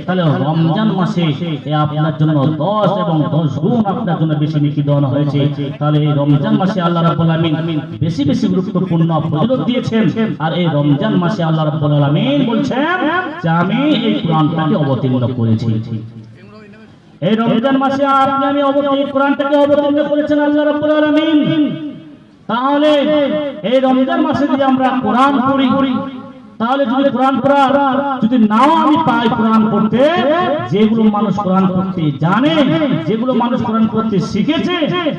তাহলে রমজান মাসে আপনার জন্য 10 এবং 10 গুণ আপনার জন্য বেশি নেকি দেওয়া হয়েছে। তাহলে এই রমজান মাসে আল্লাহ রাব্বুল আলামিন বেশি বেশি গুরুত্বপূর্ণ ফজিলত দিয়েছেন। আর এই রমজান মাসে আল্লাহ রাব্বুল আলামিন বলছেন যে আমি এই কোরআনটাকে অবতীর্ণ করেছি। এই রমজান মাসে আপনি আমি কোরআনটাকে অবতীর্ণ করেছেন আল্লাহ রাব্বুল আলামিন। তাহলে এই রমজান মাসে যদি আমরা কোরআন পড়ি, তাহলে যদি কোরআন পড়া যদি নাও আমি পাই কোরআন পড়তে, যেগুলো মানুষ কোরআন পড়তে জানে, যেগুলো মানুষ কোরআন পড়তে শিখেছে,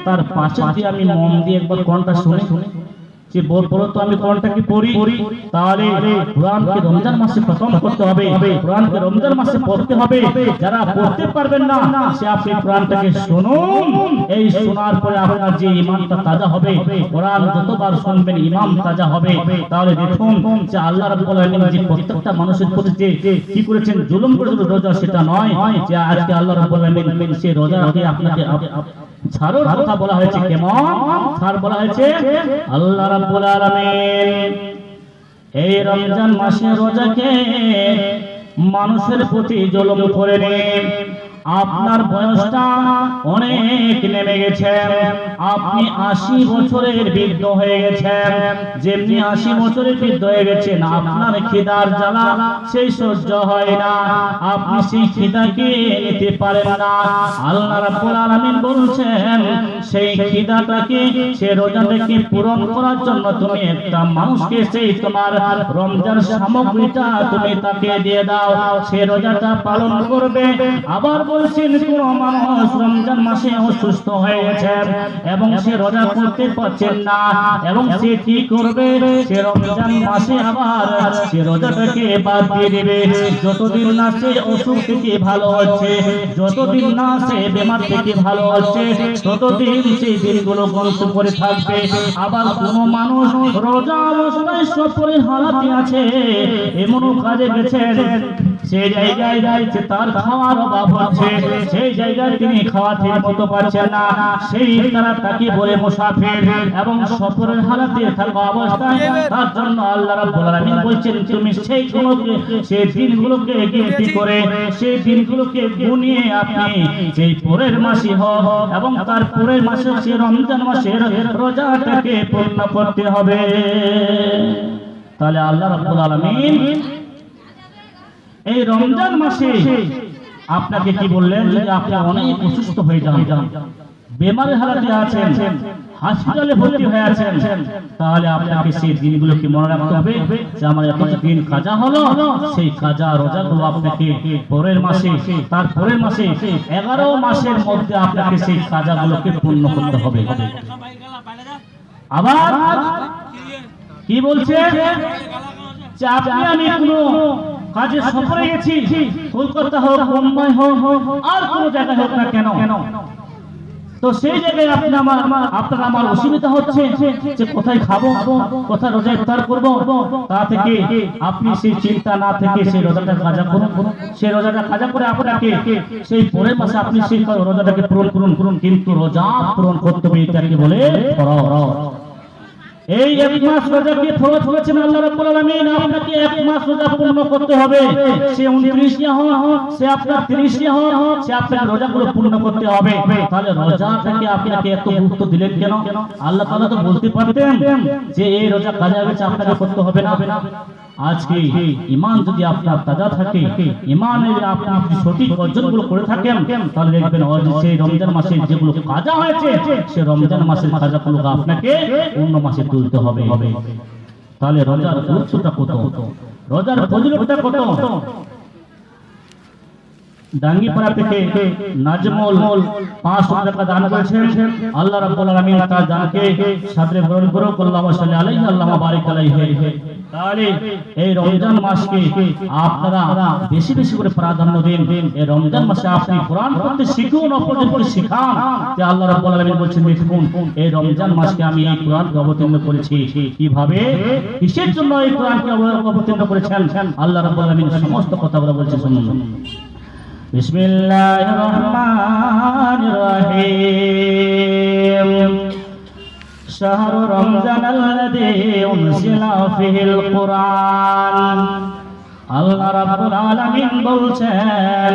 তার পাশে যদি আমি মন দিয়ে একবার কোরআনটা শুনে যে বলো তো আমি কোরআনটাকে পড়ি, তাহলে কোরআনকে রমজান মাসে খতম করতে হবে, কোরআনকে রমজান মাসে পড়তে হবে। যারা পড়তে পারবেন না সে আপনি কোরআনটাকে শুনুন, এই শোনার পরে আপনার যে ঈমানটা তাজা হবে, কোরআন যতবার শুনবেন ঈমান তাজা হবে। তাহলে দেখুন যে আল্লাহ রাব্বুল আলামিন যে প্রত্যেকটা মানুষের প্রতি যে কি করেছেন, জুলুম করেছেন রোজা, সেটা নয় যে আজকে আল্লাহ রাব্বুল আলামিন সে রোজাকে আপনাকে ছাড়ার কথা বলা হয়েছে। কেমন ছাড় বলা হয়েছে? আল্লাহ রাব্বুল আলামিন এই রমজান মাসে রোজাকে মানুষের প্রতি জুলুম করে নেন। আপনার বয়সটা অনেক নেমে গেছে, আপনি 80 বছরের বৃদ্ধ হয়ে গেছেন। যেমনি 80 বছরের বৃদ্ধ হয়ে গেছেন, আপনার খিদার জ্বালা সেই সহ্য হয় না, আপনি সেই খিদাকে নিতে পারেন না। আল্লাহ রাব্বুল আলামিন বলছেন সেই খিদাটাকে, সে রোজাটাকে পূরণ করার জন্য তুমি একটা মানুষকে সেই তোমার রমজান সামগ্রীটা তুমি তাকে দিয়ে দাও, সে রোজাটা পালন করবে। আবার বলছেন কোন মানুষ রমজান মাসে অসুস্থ হয়ে গেছে এবং সে রোজা করতে পারছেন না, এবং সে কি করবে, সে রমজান মাসে আবার সে রোজাটাকে বাদ দিয়ে দেবে। যতদিন না সে অসুখ থেকে ভালো হচ্ছে, যতদিন না সে বেমার থেকে ভালো হচ্ছে, ততদিন সেই দিনগুলো গণত করে থাকবে। আবার কোন মানুষ রোজা অবস্থায় সফরে হালাতে আছে, এমনও কাজে গেছে সেই জায়গায় যাইছে তার খাওয়ার অভাব হচ্ছে, সেই জায়গায় তিনি খাওয়া ঠিক মতো পাচ্ছেন না, সেই তারা তাকে বলে মুসাফির এবং সফরের হালাতে থাকা অবস্থায়। তার জন্য আল্লাহ রাব্বুল আলামিন বলছেন তুমি সেই দিনগুলোকে গিনতি করে, সেই দিনগুলোকে গুনিয়ে আপনি সেই পরের মাসে হোক এবং তার পরের মাসে সে রমজান মাসের রোজাটাকে পূর্ণ করতে হবে। তাহলে আল্লাহ রাব্বুল আলামিন এই রমজান মাসে আপনাকে কি বললেন, যদি আপনি অনেক অসুস্থ হয়ে যান, বেমারের হালাতে আছেন, হাসপাতালে ভর্তি হয়ে আছেন, তাহলে আপনাকে সেই দিনগুলোকে মনে রাখতে হবে যে আমার এত দিন কাজা হলো, সেই কাজা রোজাগুলো আপনাকে পরের মাসে, তার পরের মাসে 11 মাসের মধ্যে আপনাকে সেই কাজাগুলোকে পূর্ণ করতে হবে। আবার কি বলছে যে আপনি আমি কোনো কাজে সফরে গেছি, কলকাতা হোক, মুম্বাই হোক, আর কোনো জায়গায় হোক না কেন, তো সেই জায়গায় আপনার আমার অসুবিধা হচ্ছে যে কোথায় খাবো, কোথায় রোজা ইফতার করবো, তা থেকে আপনি সেই চিন্তা না থেকে সেই রোজাটা কাজা করুন, সেই রোজাটা কাজা করে আপনাকে সেই পরের মাসে আপনি সেই রোজাটাকে পূরণ করুন। কিন্তু রোজা পূরণ করতে হবে, এটাকে বলে ফরজ। এই 1 মাস রোজাকে ফরজ করেছেন আল্লাহ রাব্বুল আলামিন, আপনাকে 1 মাস রোজা পূর্ণ করতে হবে। সে 29 টা হোক, সে আপনার 30 টা হোক, সে আপনার রোজাগুলো পূর্ণ করতে হবে। তাহলে রোজাটাকে আপনাকে এত গুরুত্ব দিলেন কেন? আল্লাহ তাআলা তো বলতে পারতেন যে এই রোজা কাজা হয়েছে, আপনাকে করতে হবে না। আজকে ঈমান যদি আপনার তাজা থাকে, ঈমানের আপনি সঠিক অর্জনগুলো করে থাকেন, তাহলে দেখবেন সেই রমজান মাসে যেগুলো কাজা হয়েছে, সে রমজান মাসের কাজাগুলো আপনাকে অন্য মাসে তুলতে হবে। তাহলে রোজার গুরুত্বটা কত, রোজার ফজিলতটা কত। ডাঙ্গিপাড়া থেকে নাজমুল 500 টাকা দান করেছেন, আল্লাহ রাব্বুল আলামিন তার দানকে সাদরে গ্রহণ করুক। আল্লাহুম্মা সাল্লি আলাইহি আল্লাহুম্মা বারিক আলাইহি। তাহলে এই রমজান মাসকে আপনারা বেশি বেশি করে প্রাধান্য দিন। এই রমজান মাসে আপনি কোরআন পড়তে শিখুন, অপরকে শিখান। যে আল্লাহ রাব্বুল আলামিন বলেছেন দেখুন এই রমজান মাসকে আমি এই কোরআনকে অবতীর্ণ করেছি, কিভাবে কিসের জন্য এই কোরআনকে অবতীর্ণ করেছেন আল্লাহ রাব্বুল আলামিন সমস্ত কথাগুলো বলছেন, শুনুন। বিসমিল্লাহির রহমানির রহিম। শাহরু রমজান আল্লাযী উনজিলা ফীহিল কুরআন আল্লাহ রাব্বুল আলামিন বলছেন